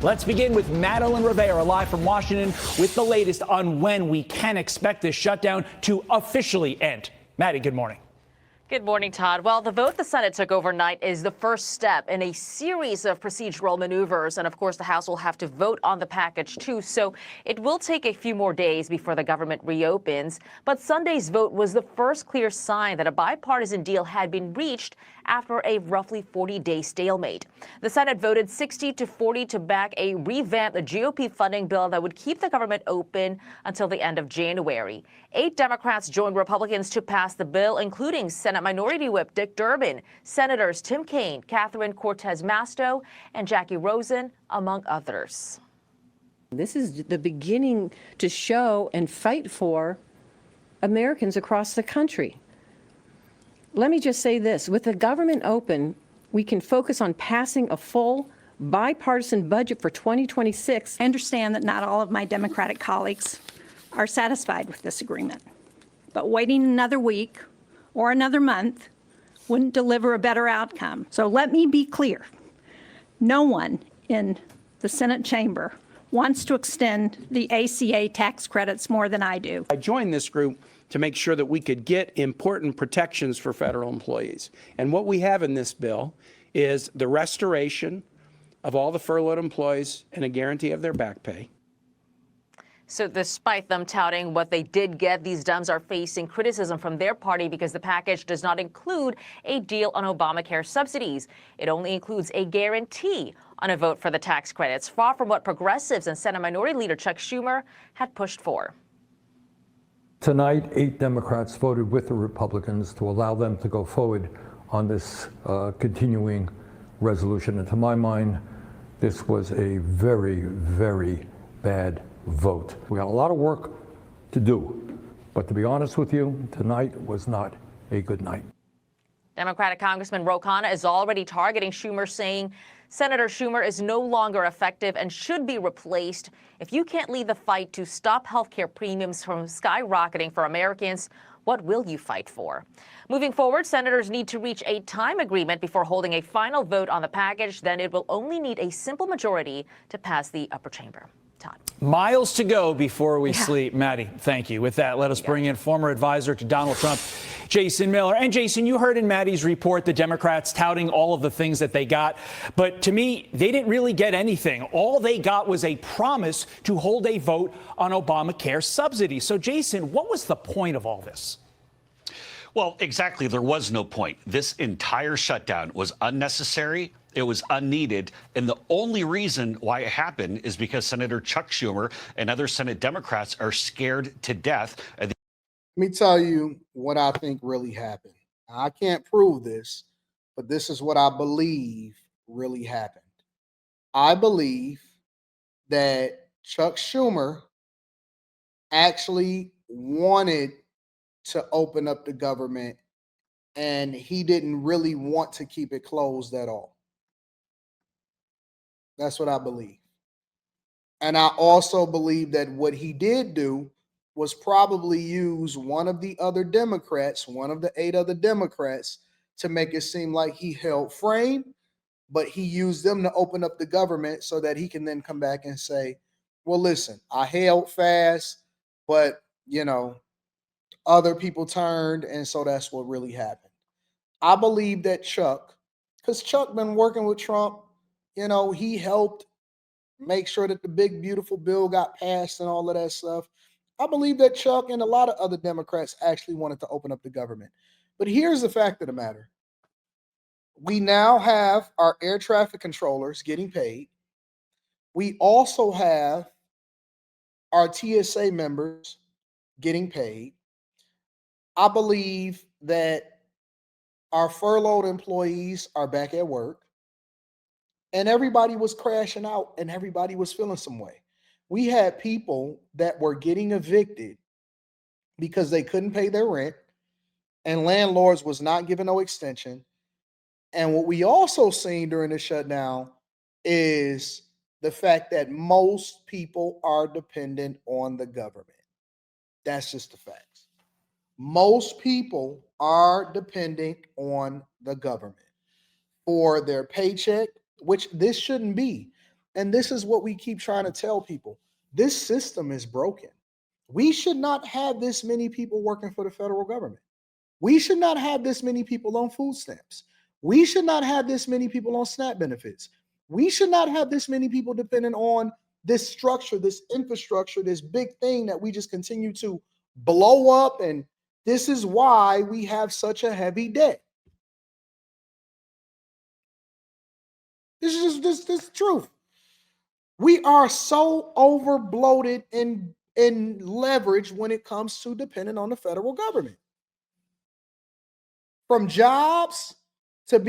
Let's begin with Madeline Rivera live from Washington with the latest on when we can expect this shutdown to officially end. Maddie, good morning. Good morning, Todd. Well, the vote the Senate took overnight is the first step in a series of procedural maneuvers. And of course, the House will have to vote on the package, too. So it will take a few more days before the government reopens. But Sunday's vote was the first clear sign that a bipartisan deal had been reached after a roughly 40-day stalemate. The Senate voted 60-40 to back a revamped GOP funding bill that would keep the government open until the end of January. 8 Democrats joined Republicans to pass the bill, including Senate Minority Whip Dick Durbin, Senators Tim Kaine, Catherine Cortez Masto, and Jackie Rosen, among others. This is the beginning to show and fight for Americans across the country. Let me just say this. With the government open, we can focus on passing a full bipartisan budget for 2026. I understand that not all of my Democratic colleagues are satisfied with this agreement, but waiting another week or another month wouldn't deliver a better outcome. So let me be clear. No one in the Senate chamber wants to extend the ACA tax credits more than I do. I joined this group to make sure that we could get important protections for federal employees. And what we have in this bill is the restoration of all the furloughed employees and a guarantee of their back pay. So despite them touting what they did get, these Dems are facing criticism from their party because the package does not include a deal on Obamacare subsidies. It only includes a guarantee on a vote for the tax credits, far from what progressives and Senate Minority Leader Chuck Schumer had pushed for. Tonight, 8 Democrats voted with the Republicans to allow them to go forward on this continuing resolution. And to my mind, this was a very, very bad vote. We got a lot of work to do, but to be honest with you, tonight was not a good night. Democratic Congressman Ro Khanna is already targeting Schumer, saying Senator Schumer is no longer effective and should be replaced. If you can't lead the fight to stop health care premiums from skyrocketing for Americans, what will you fight for? Moving forward, senators need to reach a time agreement before holding a final vote on the package. Then it will only need a simple majority to pass the upper chamber. Todd. Miles to go before we sleep. Maddie, thank you. With that, let us bring in former advisor to Donald Trump, Jason Miller. And Jason, you heard in Maddie's report the Democrats touting all of the things that they got. But to me, they didn't really get anything. All they got was a promise to hold a vote on Obamacare subsidies. So, Jason, what was the point of all this? Well, exactly. There was no point. This entire shutdown was unnecessary. It was unneeded. And the only reason why it happened is because Senator Chuck Schumer and other Senate Democrats are scared to death. Let me tell you what I think really happened. I can't prove this, but this is what I believe really happened. I believe that Chuck Schumer actually wanted to open up the government, and he didn't really want to keep it closed at all. That's what I believe. And I also believe that what he did do was probably use one of the other Democrats, one of the 8 other Democrats, to make it seem like he held frame, but he used them to open up the government so that he can then come back and say, well, listen, I held fast, but, other people turned, and so that's what really happened. I believe that Chuck, because Chuck been working with Trump, he helped make sure that the big, beautiful bill got passed and all of that stuff. I believe that Chuck and a lot of other Democrats actually wanted to open up the government. But here's the fact of the matter. We now have our air traffic controllers getting paid. We also have our TSA members getting paid. I believe that our furloughed employees are back at work. And everybody was crashing out and everybody was feeling some way. We had people that were getting evicted because they couldn't pay their rent, and landlords was not giving no extension. And what we also seen during the shutdown is the fact that most people are dependent on the government. That's just the facts. Most people are dependent on the government for their paycheck, which this shouldn't be. And this is what we keep trying to tell people. This system is broken. We should not have this many people working for the federal government. We should not have this many people on food stamps. We should not have this many people on SNAP benefits. We should not have this many people depending on this structure, this infrastructure, this big thing that we just continue to blow up. And this is why we have such a heavy debt. This is just this truth. We are so over bloated in leverage when it comes to depending on the federal government. From jobs to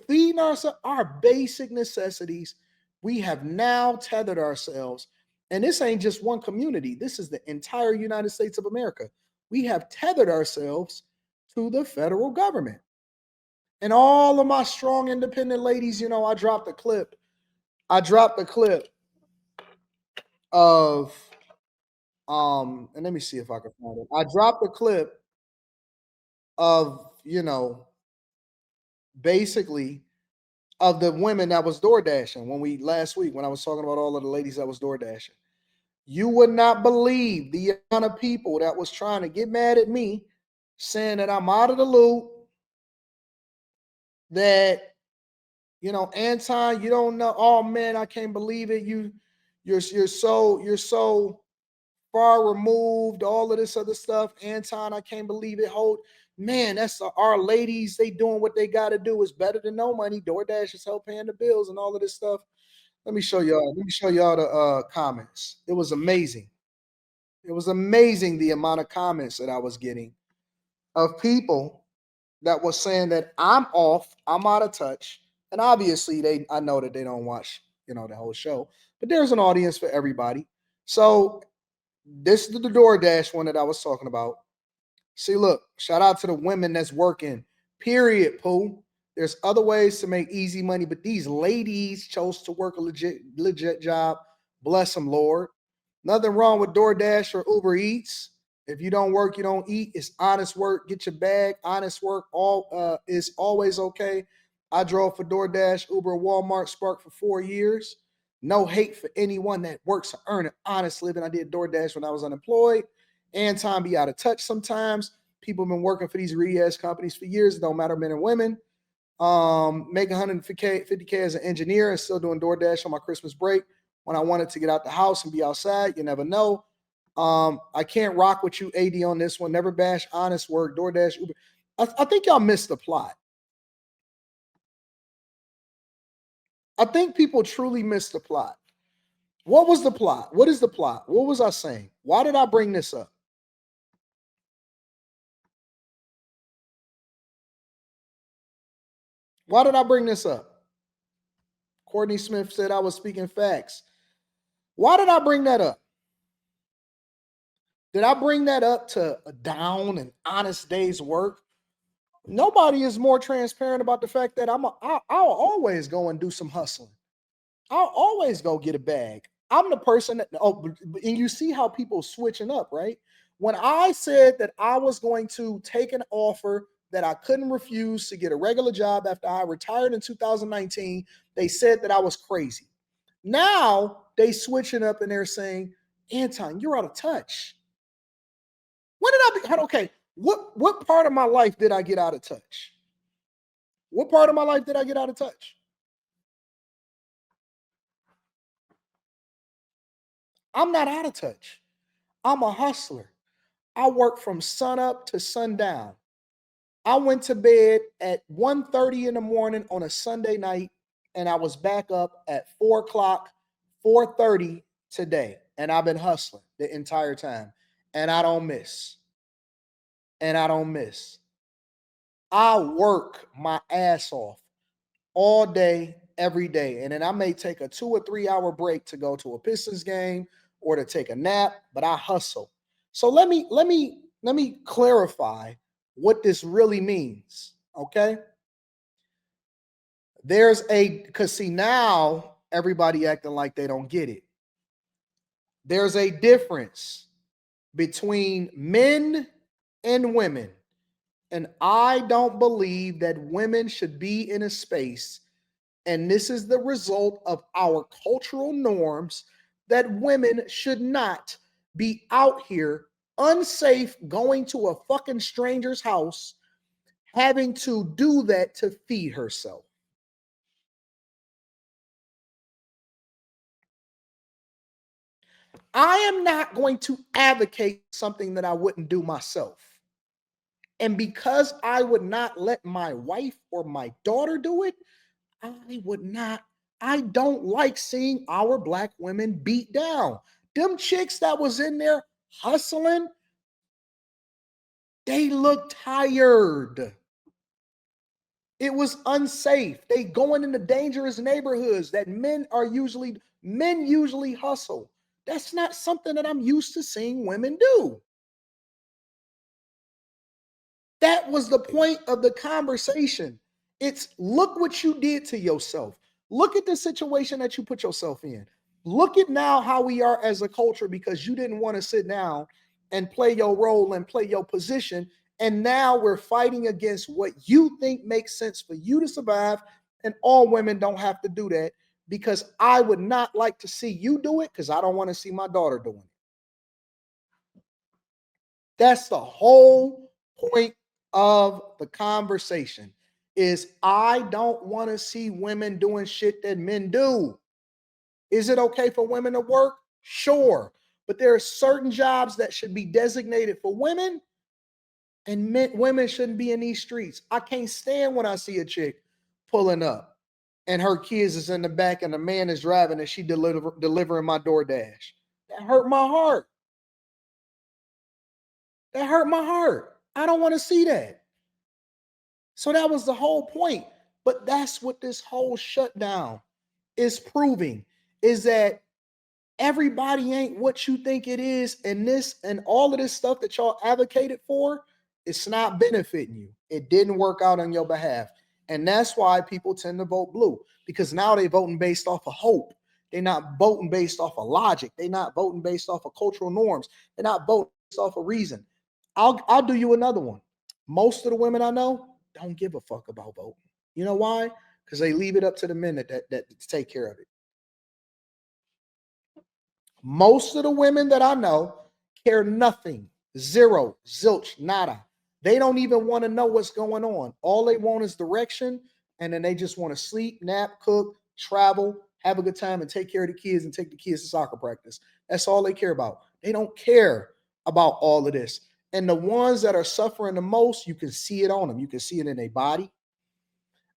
feeding ourselves, our basic necessities, we have now tethered ourselves. And this ain't just one community. This is the entire United States of America. We have tethered ourselves to the federal government. And all of my strong independent ladies, I dropped a clip. Of and let me see if I can find it. I dropped a clip of, basically of the women that was door dashing last week when I was talking about all of the ladies that was door dashing. You would not believe the amount of people that was trying to get mad at me, saying that I'm out of the loop, that, Anton, you don't know. Oh man, I can't believe it. You're so far removed, all of this other stuff. Anton, I can't believe it. Man, that's our ladies. They doing what they got to do. Is better than no money. DoorDash is help paying the bills and all of this stuff. Let me show y'all the comments. It was amazing. It was amazing the amount of comments that I was getting of people that was saying that I'm off, I'm out of touch. And obviously I know that they don't watch, the whole show, but there's an audience for everybody. So this is the DoorDash one that I was talking about. See, look, shout out to the women that's working, period, Pooh. There's other ways to make easy money, but these ladies chose to work a legit job. Bless them, Lord. Nothing wrong with DoorDash or Uber Eats. If you don't work, you don't eat. It's honest work. Get your bag. Honest work is always okay. I drove for DoorDash, Uber, Walmart, Spark for 4 years. No hate for anyone that works to earn an honest living. I did DoorDash when I was unemployed. Anton be out of touch sometimes. People have been working for these greedy-ass companies for years. It don't matter, men and women. Making $150K as an engineer and still doing DoorDash on my Christmas break when I wanted to get out the house and be outside. You never know. I can't rock with you, AD, on this one. Never bash honest work, DoorDash, Uber. I think y'all missed the plot. I think people truly missed the plot. What was the plot? What is the plot? What was I saying? Why did I bring this up? Why did I bring this up? Courtney Smith said I was speaking facts. Why did I bring that up? Did I bring that up to a down and honest day's work? Nobody is more transparent about the fact that I'll always go and do some hustling. I'll always go get a bag. I'm the person that, and you see how people switching up, right? When I said that I was going to take an offer that I couldn't refuse to get a regular job after I retired in 2019, they said that I was crazy. Now they switching up and they're saying, Anton, you're out of touch. When did I be? Okay, what part of my life did I get out of touch? What part of my life did I get out of touch? I'm not out of touch. I'm a hustler. I work from sunup to sundown. I went to bed at 1:30 in the morning on a Sunday night, and I was back up at 4 o'clock, 4:30 today. And I've been hustling the entire time. And I don't miss. And I don't miss. I work my ass off all day, every day. And then I may take a 2 or 3 hour break to go to a Pistons game or to take a nap, but I hustle. So let me clarify what this really means. Okay. Because see, now everybody acting like they don't get it. There's a difference between men and women. And I don't believe that women should be in a space And this is the result of our cultural norms that women should not be out here unsafe going to a fucking stranger's house, having to do that to feed herself. I am not going to advocate something that I wouldn't do myself. And because I would not let my wife or my daughter do it, I don't like seeing our black women beat down. Them chicks that was in there hustling, they look tired. It was unsafe. They going into dangerous neighborhoods that men usually hustle. That's not something that I'm used to seeing women do. That was the point of the conversation. It's look what you did to yourself. Look at the situation that you put yourself in. Look at now how we are as a culture because you didn't want to sit down and play your role and play your position. And now we're fighting against what you think makes sense for you to survive. And all women don't have to do that because I would not like to see you do it because I don't want to see my daughter doing it. That's the whole point of the conversation is I don't want to see women doing shit that men do. Is it okay for women to work? Sure. But there are certain jobs that should be designated for women and women shouldn't be in these streets. I can't stand when I see a chick pulling up and her kids is in the back and the man is driving and she delivering my DoorDash. That hurt my heart. That hurt my heart. I don't want to see that. So that was the whole point. But that's what this whole shutdown is proving, is that everybody ain't what you think it is. And this and all of this stuff that y'all advocated for, it's not benefiting you. It didn't work out on your behalf. And that's why people tend to vote blue, because now they're voting based off of hope. They're not voting based off of logic. They're not voting based off of cultural norms. They're not voting based off of reason. I'll do you another one. Most of the women I know don't give a fuck about voting. You know why? Because they leave it up to the men that take care of it. Most of the women that I know care nothing. Zero, zilch, nada. They don't even want to know what's going on. All they want is direction, and then they just want to sleep, nap, cook, travel, have a good time, and take care of the kids and take the kids to soccer practice. That's all they care about. They don't care about all of this. And the ones that are suffering the most, you can see it on them. You can see it in their body.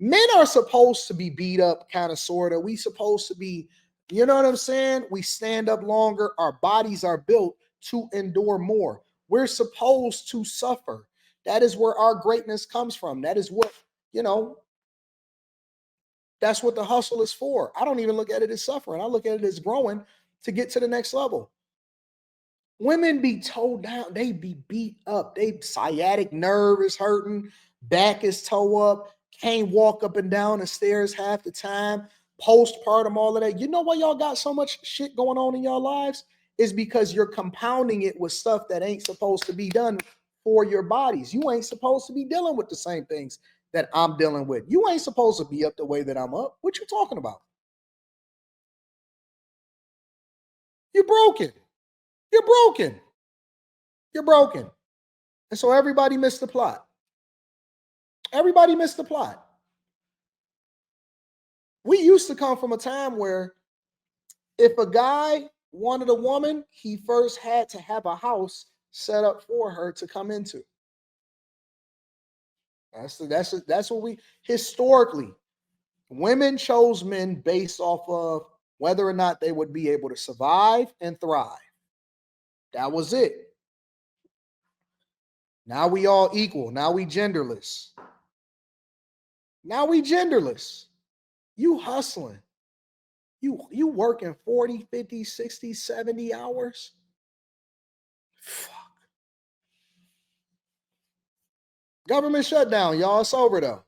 Men are supposed to be beat up, kind of, sort of. We supposed to be, you know what I'm saying? We stand up longer. Our bodies are built to endure more. We're supposed to suffer. That is where our greatness comes from. That is what, that's what the hustle is for. I don't even look at it as suffering. I look at it as growing to get to the next level. Women be towed down. They be beat up. They sciatic nerve is hurting. Back is toe up. Can't walk up and down the stairs half the time. Postpartum, all of that. You know why y'all got so much shit going on in y'all lives? Is because you're compounding it with stuff that ain't supposed to be done for your bodies. You ain't supposed to be dealing with the same things that I'm dealing with. You ain't supposed to be up the way that I'm up. What you talking about? You're broken. You're broken. You're broken. And so everybody missed the plot. Everybody missed the plot. We used to come from a time where if a guy wanted a woman, he first had to have a house set up for her to come into. That's what we historically, women chose men based off of whether or not they would be able to survive and thrive. That was it. Now we all equal. Now we genderless. Now we genderless. You hustling. You working 40, 50, 60, 70 hours. Fuck. Government shutdown, y'all. It's over though.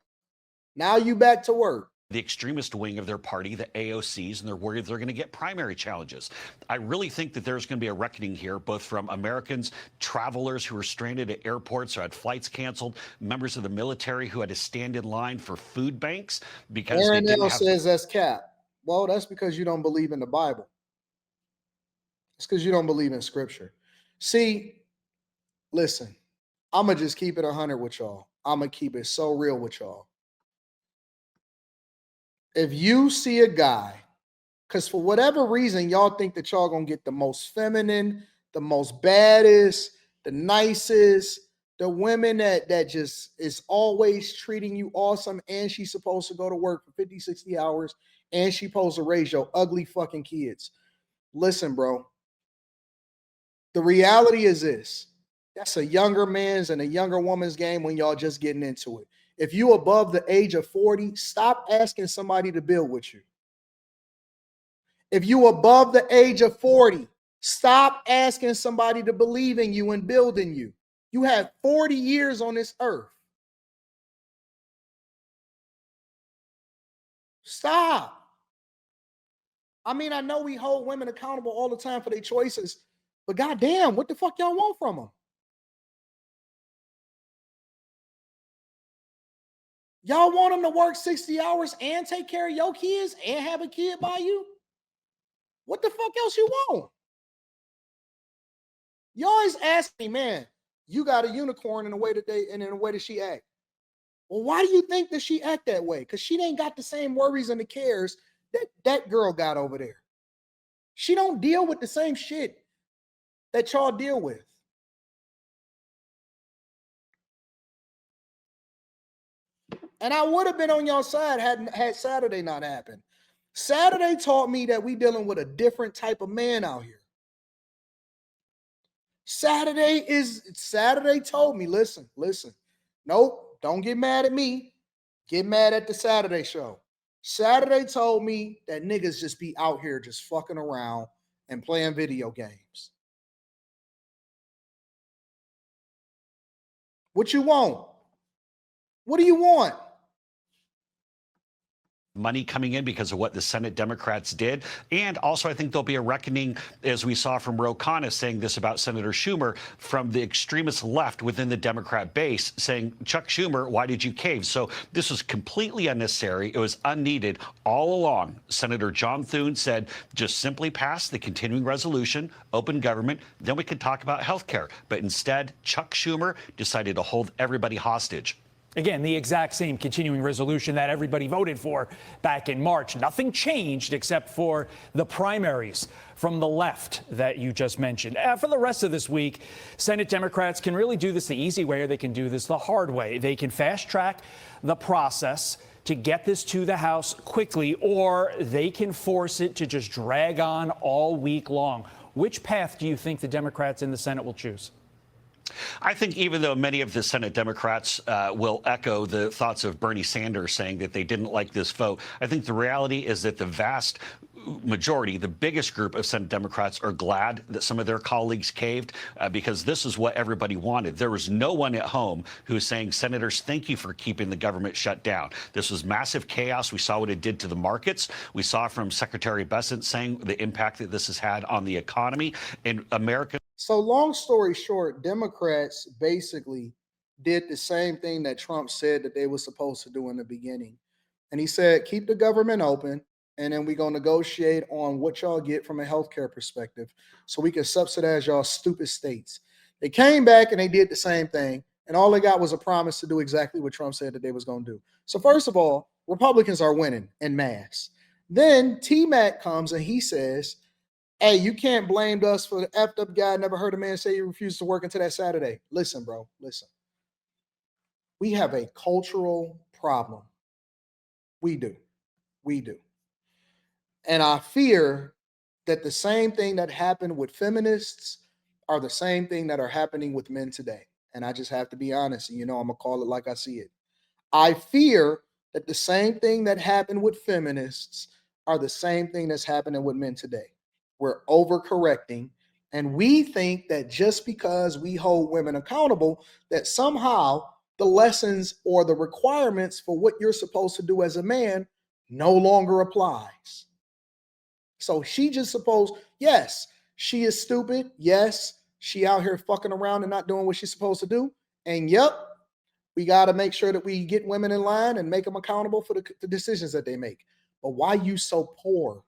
Now you back to work. the extremist wing of their party, the AOCs, and they're worried they're going to get primary challenges. I really think that there's going to be a reckoning here, both from Americans, travelers who are stranded at airports or had flights canceled, members of the military who had to stand in line for food banks because Aaron they didn't L have. says that's cap. Well, that's because you don't believe in the Bible. It's because you don't believe in scripture. See, listen, I'm going to just keep it 100 with y'all. I'm going to keep it so real with y'all. If you see a guy, because for whatever reason, y'all think that y'all going to get the most feminine, the most baddest, the nicest, the women that just is always treating you awesome, and she's supposed to go to work for 50, 60 hours, and she's supposed to raise your ugly fucking kids. Listen, bro. The reality is this. That's a younger man's and a younger woman's game when y'all just getting into it. If you above the age of 40, stop asking somebody to build with you. If you above the age of 40, stop asking somebody to believe in you and build in you. You have 40 years on this earth. Stop. I mean, I know we hold women accountable all the time for their choices, but goddamn, what the fuck y'all want from them? Y'all want them to work 60 hours and take care of your kids and have a kid by you? What the fuck else you want? You always ask me, man, you got a unicorn in the way that in the way that she act. Well, why do you think that she act that way? Because she ain't got the same worries and the cares that girl got over there. She don't deal with the same shit that y'all deal with. And I would have been on your side had Saturday not happened. Saturday taught me that we dealing with a different type of man out here. Saturday told me, listen. Nope, don't get mad at me. Get mad at the Saturday show. Saturday told me that niggas just be out here just fucking around and playing video games. What you want? What do you want? Money coming in because of what the Senate Democrats did. And also, I think there'll be a reckoning, as we saw from Ro Khanna saying this about Senator Schumer, from the extremist left within the Democrat base saying, Chuck Schumer, why did you cave? So this was completely unnecessary. It was unneeded all along. Senator John Thune said, just simply pass the continuing resolution, open government, then we can talk about health care. But instead, Chuck Schumer decided to hold everybody hostage. Again, the exact same continuing resolution that everybody voted for back in March. Nothing changed except for the primaries from the left that you just mentioned. For the rest of this week, Senate Democrats can really do this the easy way, or they can do this the hard way. They can fast track the process to get this to the House quickly, or they can force it to just drag on all week long. Which path do you think the Democrats in the Senate will choose? I think even though many of the Senate Democrats will echo the thoughts of Bernie Sanders saying that they didn't like this vote, I think the reality is that the vast majority, the biggest group of Senate Democrats are glad that some of their colleagues caved because this is what everybody wanted. There was no one at home who was saying, Senators, thank you for keeping the government shut down. This was massive chaos. We saw what it did to the markets. We saw from Secretary Bessent saying the impact that this has had on the economy and America. So long story short, Democrats basically did the same thing that Trump said that they were supposed to do in the beginning. And he said, keep the government open, and then we're going to negotiate on what y'all get from a healthcare perspective so we can subsidize y'all stupid states. They came back and they did the same thing, and all they got was a promise to do exactly what Trump said that they was going to do. So first of all, Republicans are winning en masse. Then T-Mac comes and he says, hey, you can't blame us for the effed up guy. Never heard a man say he refused to work until that Saturday. Listen, bro, listen. We have a cultural problem. We do. And I fear that the same thing that happened with feminists are the same thing that are happening with men today. And I just have to be honest. And I'm going to call it like I see it. I fear that the same thing that happened with feminists are the same thing that's happening with men today. We're overcorrecting, and we think that just because we hold women accountable, that somehow the lessons or the requirements for what you're supposed to do as a man no longer applies. So she just supposed, yes, she is stupid. Yes, she out here fucking around and not doing what she's supposed to do. And yep, we got to make sure that we get women in line and make them accountable for the decisions that they make. But why you so poor?